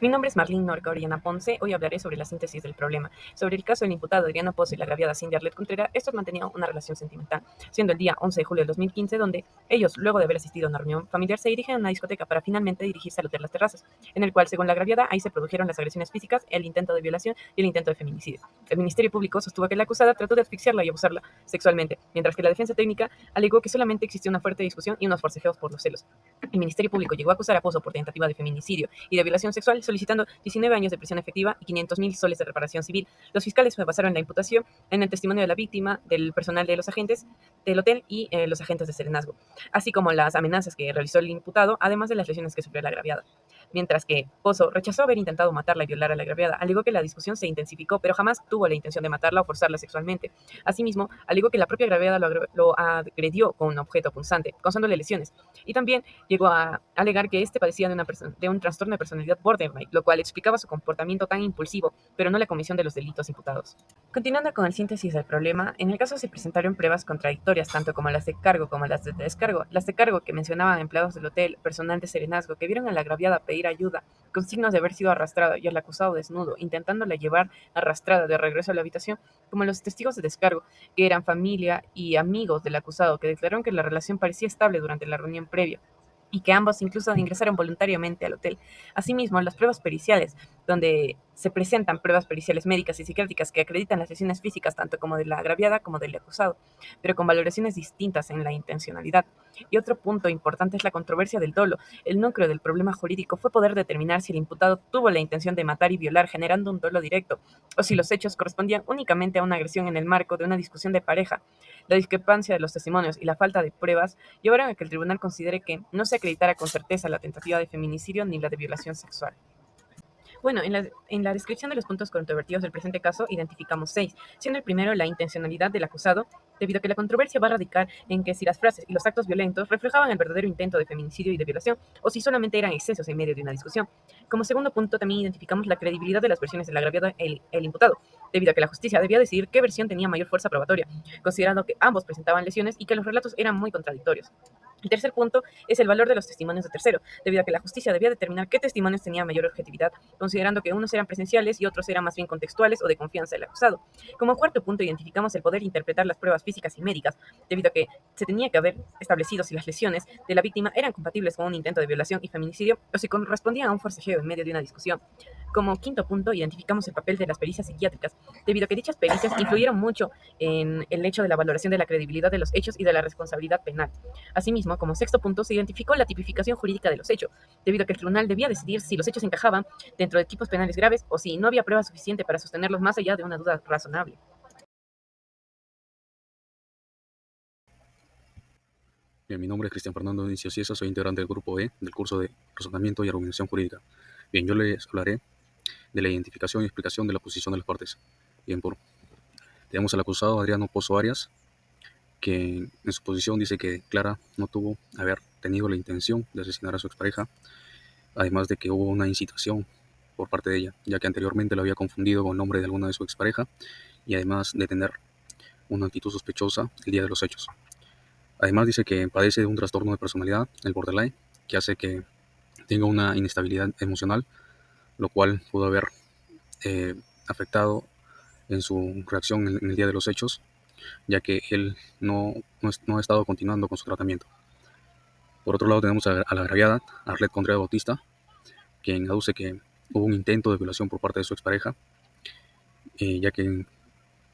Mi nombre es Marlene Norca Orellana Ponce. Hoy hablaré sobre la síntesis del problema. Sobre el caso del imputado Adriano Pozo y la agraviada Cindy Arlet Contreras, estos mantenían una relación sentimental, siendo el día 11 de julio del 2015 donde ellos, luego de haber asistido a una reunión familiar, se dirigen a una discoteca para finalmente dirigirse al Hotel Las Terrazas, en el cual, según la agraviada, ahí se produjeron las agresiones físicas, el intento de violación y el intento de feminicidio. El Ministerio Público sostuvo que la acusada trató de asfixiarla y abusarla sexualmente, mientras que la defensa técnica alegó que solamente existió una fuerte discusión y unos forcejeos por los celos. El Ministerio Público llegó a acusar a Pozo por tentativa de feminicidio y de violación sexual, solicitando 19 años de prisión efectiva y 500.000 soles de reparación civil. Los fiscales se basaron la imputación en el testimonio de la víctima, del personal de los agentes del hotel y los agentes de serenazgo, así como las amenazas que realizó el imputado, además de las lesiones que sufrió la agraviada. Mientras que Pozo rechazó haber intentado matarla y violar a la agraviada, alegó que la discusión se intensificó, pero jamás tuvo la intención de matarla o forzarla sexualmente. Asimismo, alegó que la propia agraviada lo agredió con un objeto punzante, causándole lesiones, y también llegó a alegar que este padecía de un trastorno de personalidad borderline, lo cual explicaba su comportamiento tan impulsivo, pero no la comisión de los delitos imputados. Continuando con el síntesis del problema, en el caso se presentaron pruebas contradictorias, tanto como las de cargo como las de descargo. Las de cargo, que mencionaban empleados del hotel, personal de serenazgo, que vieron a la agraviada pedir ayuda, con signos de haber sido arrastrada, y al acusado desnudo, intentándola llevar arrastrada de regreso a la habitación, como los testigos de descargo, que eran familia y amigos del acusado, que declararon que la relación parecía estable durante la reunión previa y que ambos incluso ingresaron voluntariamente al hotel. Asimismo, las pruebas periciales, donde se presentan pruebas periciales médicas y psiquiátricas que acreditan las lesiones físicas tanto como de la agraviada como del acusado, pero con valoraciones distintas en la intencionalidad. Y otro punto importante es la controversia del dolo. El núcleo del problema jurídico fue poder determinar si el imputado tuvo la intención de matar y violar generando un dolo directo, o si los hechos correspondían únicamente a una agresión en el marco de una discusión de pareja. La discrepancia de los testimonios y la falta de pruebas llevaron a que el tribunal considere que no se acreditara con certeza la tentativa de feminicidio ni la de violación sexual. Bueno, en la descripción de los puntos controvertidos del presente caso identificamos 6, siendo el primero la intencionalidad del acusado, debido a que la controversia va a radicar en que si las frases y los actos violentos reflejaban el verdadero intento de feminicidio y de violación, o si solamente eran excesos en medio de una discusión. Como segundo punto también identificamos la credibilidad de las versiones del agraviado e el imputado, debido a que la justicia debía decidir qué versión tenía mayor fuerza probatoria, considerando que ambos presentaban lesiones y que los relatos eran muy contradictorios. El tercer punto es el valor de los testimonios de tercero, debido a que la justicia debía determinar qué testimonios tenían mayor objetividad, considerando que unos eran presenciales y otros eran más bien contextuales o de confianza del acusado. Como cuarto punto, identificamos el poder interpretar las pruebas físicas y médicas, debido a que se tenía que haber establecido si las lesiones de la víctima eran compatibles con un intento de violación y feminicidio o si correspondían a un forcejeo en medio de una discusión. Como quinto punto, identificamos el papel de las pericias psiquiátricas, debido a que dichas pericias influyeron mucho en el hecho de la valoración de la credibilidad de los hechos y de la responsabilidad penal. Asimismo, como sexto punto, se identificó la tipificación jurídica de los hechos, debido a que el tribunal debía decidir si los hechos encajaban dentro de tipos penales graves o si no había prueba suficiente para sostenerlos más allá de una duda razonable. Bien, mi nombre es Cristian Fernando Inicio Ciesa, soy integrante del grupo E del curso de Razonamiento y Argumentación Jurídica. Bien, yo les hablaré de la identificación y explicación de la posición de las partes. Bien, tenemos al acusado Adriano Pozo Arias, que en su posición dice que Clara no tuvo haber tenido la intención de asesinar a su expareja, además de que hubo una incitación por parte de ella, ya que anteriormente lo había confundido con el nombre de alguna de su expareja y además de tener una actitud sospechosa el día de los hechos. Además dice que padece de un trastorno de personalidad, el borderline, que hace que tenga una inestabilidad emocional, lo cual pudo haber afectado en su reacción en el día de los hechos, ya que él no ha estado continuando con su tratamiento. Por otro lado tenemos a la agraviada, Arlet Contreras Bautista, quien aduce que hubo un intento de violación por parte de su expareja, ya que en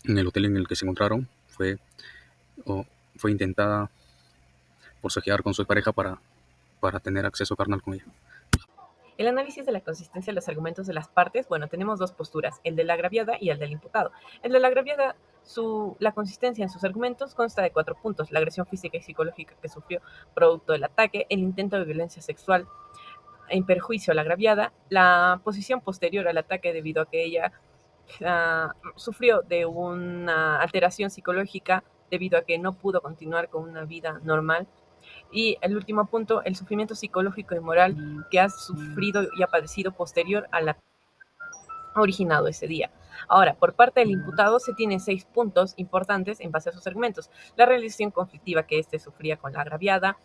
el hotel en el que se encontraron fue intentada forcejear con su expareja para tener acceso carnal con ella. El análisis de la consistencia de los argumentos de las partes, bueno, tenemos dos posturas, el de la agraviada y el del imputado. El de la agraviada, la consistencia en sus argumentos consta de 4 puntos: la agresión física y psicológica que sufrió producto del ataque, el intento de violencia sexual en perjuicio a la agraviada, la posición posterior al ataque debido a que ella sufrió de una alteración psicológica debido a que no pudo continuar con una vida normal. Y el último punto, el sufrimiento psicológico y moral que ha sufrido y ha padecido posterior a la originado ese día. Ahora, por parte del imputado se tienen 6 puntos importantes en base a sus argumentos. La relación conflictiva que éste sufría con la agraviada,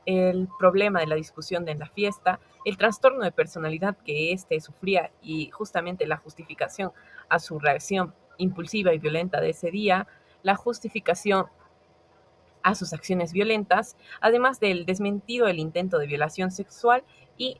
el problema de la discusión de en la fiesta, el trastorno de personalidad que éste sufría y justamente la justificación a su reacción impulsiva y violenta de ese día, la justificación a sus acciones violentas, además del desmentido del intento de violación sexual y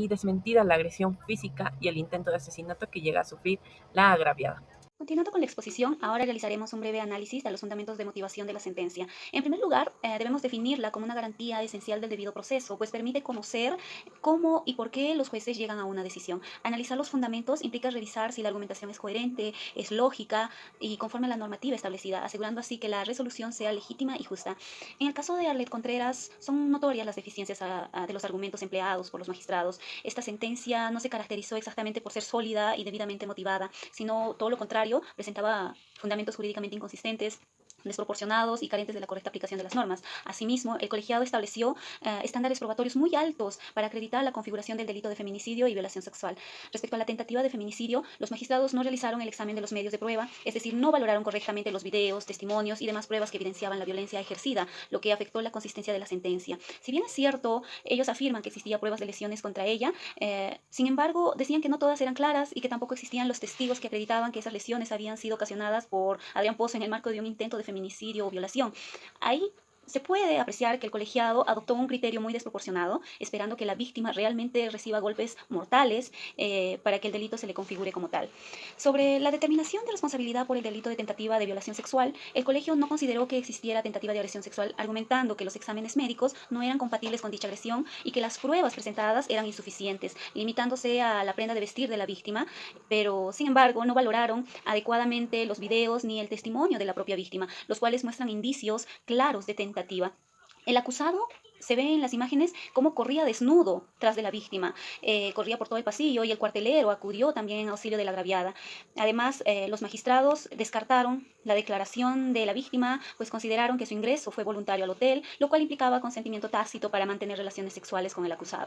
desmentida la agresión física y el intento de asesinato que llega a sufrir la agraviada. Continuando con la exposición, ahora realizaremos un breve análisis de los fundamentos de motivación de la sentencia. En primer lugar, debemos definirla como una garantía esencial del debido proceso, pues permite conocer cómo y por qué los jueces llegan a una decisión. Analizar los fundamentos implica revisar si la argumentación es coherente, es lógica y conforme a la normativa establecida, asegurando así que la resolución sea legítima y justa. En el caso de Arlet Contreras, son notorias las deficiencias de los argumentos empleados por los magistrados. Esta sentencia no se caracterizó exactamente por ser sólida y debidamente motivada, sino todo lo contrario, presentaba fundamentos jurídicamente inconsistentes, desproporcionados y carentes de la correcta aplicación de las normas. Asimismo, el colegiado estableció estándares probatorios muy altos para acreditar la configuración del delito de feminicidio y violación sexual. Respecto a la tentativa de feminicidio, los magistrados no realizaron el examen de los medios de prueba, es decir, no valoraron correctamente los videos, testimonios y demás pruebas que evidenciaban la violencia ejercida, lo que afectó la consistencia de la sentencia. Si bien es cierto, ellos afirman que existían pruebas de lesiones contra ella, sin embargo, decían que no todas eran claras y que tampoco existían los testigos que acreditaban que esas lesiones habían sido ocasionadas por Adrián Pozo en el marco de un intento de feminicidio o violación. Ahí se puede apreciar que el colegiado adoptó un criterio muy desproporcionado, esperando que la víctima realmente reciba golpes mortales para que el delito se le configure como tal. Sobre la determinación de responsabilidad por el delito de tentativa de violación sexual, el colegio no consideró que existiera tentativa de agresión sexual, argumentando que los exámenes médicos no eran compatibles con dicha agresión y que las pruebas presentadas eran insuficientes, limitándose a la prenda de vestir de la víctima, pero sin embargo no valoraron adecuadamente los videos ni el testimonio de la propia víctima, los cuales muestran indicios claros de tentativa. El acusado se ve en las imágenes cómo corría desnudo tras de la víctima, corría por todo el pasillo y el cuartelero acudió también en auxilio de la agraviada. Además, los magistrados descartaron la declaración de la víctima, pues consideraron que su ingreso fue voluntario al hotel, lo cual implicaba consentimiento tácito para mantener relaciones sexuales con el acusado.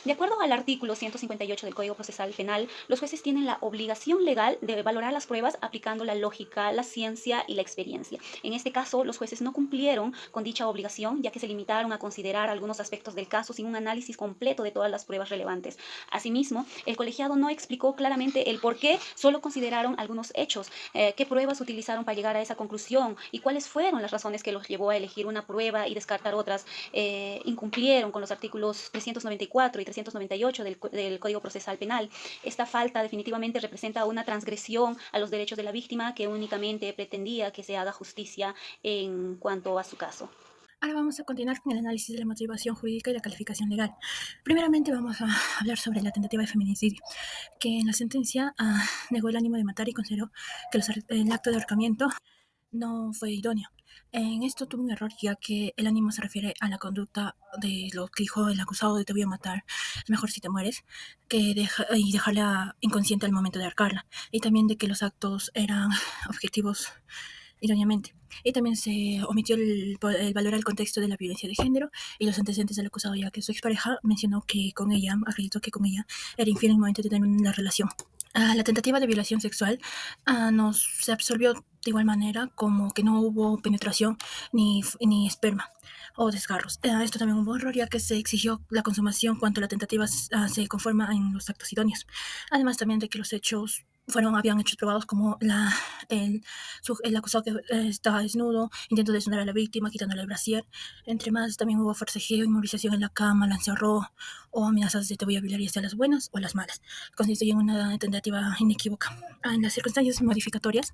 De acuerdo al artículo 158 del Código Procesal Penal, los jueces tienen la obligación legal de valorar las pruebas aplicando la lógica, la ciencia y la experiencia. En este caso, los jueces no cumplieron con dicha obligación, ya que se limitaron a considerar algunos aspectos del caso sin un análisis completo de todas las pruebas relevantes. Asimismo, el colegiado no explicó claramente el por qué solo consideraron algunos hechos, qué pruebas utilizaron para llegar a esa conclusión y cuáles fueron las razones que los llevó a elegir una prueba y descartar otras. Incumplieron con los artículos 394 y 398 del Código Procesal Penal. Esta falta definitivamente representa una transgresión a los derechos de la víctima que únicamente pretendía que se haga justicia en cuanto a su caso. Ahora vamos a continuar con el análisis de la motivación jurídica y la calificación legal. Primeramente vamos a hablar sobre la tentativa de feminicidio, que en la sentencia negó el ánimo de matar y consideró que el acto de ahorcamiento no fue idóneo. En esto tuvo un error, ya que el ánimo se refiere a la conducta de lo que dijo el acusado de te voy a matar, es mejor si te mueres, y dejarla inconsciente al momento de ahorcarla, y también de que los actos eran objetivos idóneamente. Y también se omitió el valorar el contexto de la violencia de género y los antecedentes del acusado, ya que su expareja mencionó que acreditó que con ella era infiel en el momento de tener una relación. La tentativa de violación sexual se absolvió de igual manera, como que no hubo penetración ni esperma o desgarros. Esto también hubo un error, ya que se exigió la consumación cuando la tentativa se conforma en los actos idóneos. Además también de que los hechos habían hechos probados como el acusado que estaba desnudo, intentó desnudar a la víctima, quitándole el brasier. Entre más, también hubo forcejeo, inmovilización en la cama, la encerró, o amenazas de te voy a violar, ya sea las buenas o las malas. Constituyen una tentativa inequívoca. En las circunstancias modificatorias,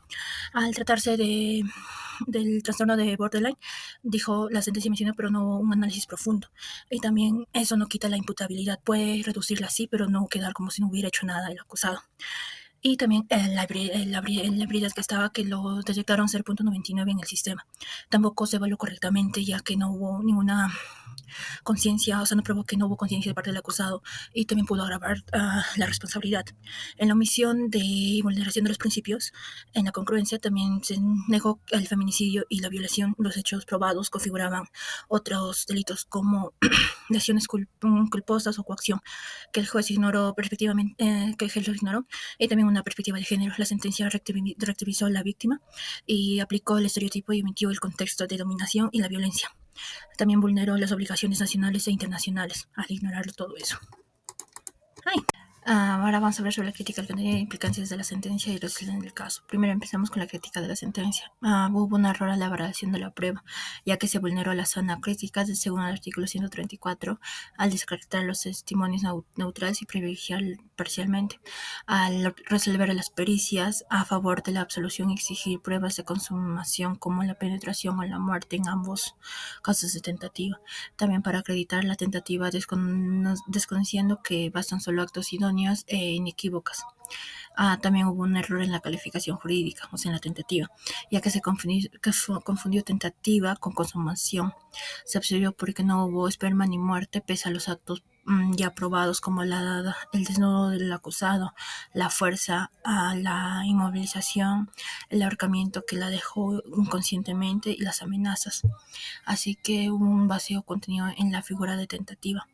al tratarse del trastorno de borderline, dijo la sentencia mencionó, pero no un análisis profundo. Y también eso no quita la imputabilidad, puede reducirla así, pero no quedar como si no hubiera hecho nada el acusado. Y también la hibridez que estaba, que lo detectaron 0.99 en el sistema. Tampoco se evaluó correctamente, ya que no hubo ninguna conciencia, o sea, no probó que no hubo conciencia de parte del acusado y también pudo agravar la responsabilidad. En la omisión de vulneración de los principios, en la congruencia también se negó el feminicidio y la violación. Los hechos probados configuraban otros delitos como lesiones culposas o coacción, que el juez ignoró que el juez lo ignoró, y también una perspectiva de género. La sentencia relativisó a la víctima y aplicó el estereotipo y omitió el contexto de dominación y la violencia. También vulneró las obligaciones nacionales e internacionales al ignorar todo eso. Ahora vamos a hablar sobre la crítica al contenido e implicancias de la sentencia y resolución del caso. Primero empezamos con la crítica de la sentencia. Hubo un error a la elaboración de la prueba, ya que se vulneró la zona crítica según el artículo 134 al descartar los testimonios neutrales y privilegiar parcialmente, al resolver las pericias a favor de la absolución y exigir pruebas de consumación como la penetración o la muerte en ambos casos de tentativa. También para acreditar la tentativa desconociendo que bastan solo actos idóneos e inequívocas. También hubo un error en la calificación jurídica, o sea, en la tentativa, ya que se confundió tentativa con consumación. Se absorbió porque no hubo esperma ni muerte, pese a los actos ya probados como el desnudo del acusado, la fuerza, la inmovilización, el ahorcamiento que la dejó inconscientemente y las amenazas. Así que hubo un vacío contenido en la figura de tentativa.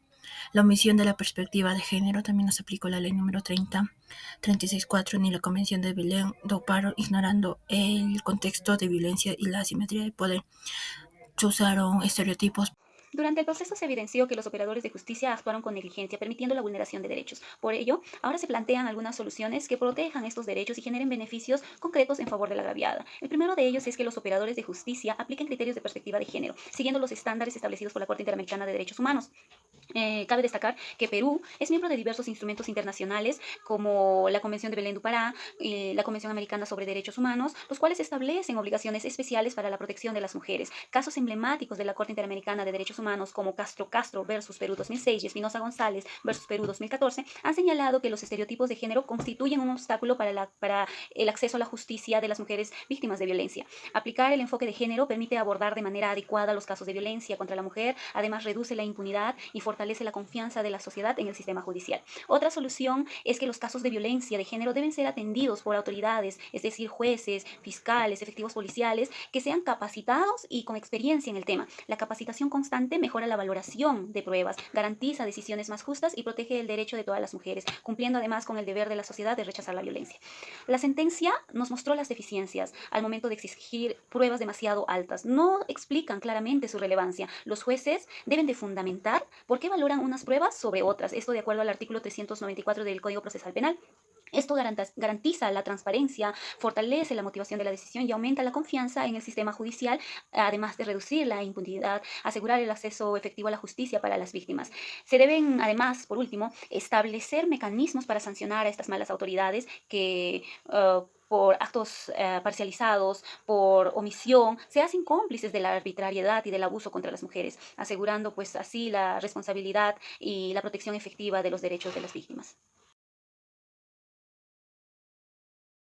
La omisión de la perspectiva de género también nos aplicó la ley número 36.4 ni la Convención de Belén do Pará, ignorando el contexto de violencia y la asimetría de poder. Se usaron estereotipos. Durante el proceso se evidenció que los operadores de justicia actuaron con negligencia, permitiendo la vulneración de derechos. Por ello, ahora se plantean algunas soluciones que protejan estos derechos y generen beneficios concretos en favor de la agraviada. El primero de ellos es que los operadores de justicia apliquen criterios de perspectiva de género, siguiendo los estándares establecidos por la Corte Interamericana de Derechos Humanos. Cabe destacar que Perú es miembro de diversos instrumentos internacionales como la Convención de Belén do Pará y la Convención Americana sobre Derechos Humanos, los cuales establecen obligaciones especiales para la protección de las mujeres. Casos emblemáticos de la Corte Interamericana de Derechos Humanos como Castro versus Perú 2006 y Espinosa González versus Perú 2014 han señalado que los estereotipos de género constituyen un obstáculo para el acceso a la justicia de las mujeres víctimas de violencia. Aplicar el enfoque de género permite abordar de manera adecuada los casos de violencia contra la mujer, además reduce la impunidad y fortalece la confianza de la sociedad en el sistema judicial. Otra solución es que los casos de violencia de género deben ser atendidos por autoridades, es decir, jueces, fiscales, efectivos policiales, que sean capacitados y con experiencia en el tema. La capacitación constante mejora la valoración de pruebas, garantiza decisiones más justas y protege el derecho de todas las mujeres, cumpliendo además con el deber de la sociedad de rechazar la violencia. La sentencia nos mostró las deficiencias al momento de exigir pruebas demasiado altas. No explican claramente su relevancia. Los jueces deben de fundamentar por qué valoran unas pruebas sobre otras. Esto de acuerdo al artículo 394 del Código Procesal Penal. Esto garantiza la transparencia, fortalece la motivación de la decisión y aumenta la confianza en el sistema judicial, además de reducir la impunidad, asegurar el acceso efectivo a la justicia para las víctimas. Se deben, además, por último, establecer mecanismos para sancionar a estas malas autoridades que por actos parcializados, por omisión, se hacen cómplices de la arbitrariedad y del abuso contra las mujeres, asegurando pues así la responsabilidad y la protección efectiva de los derechos de las víctimas.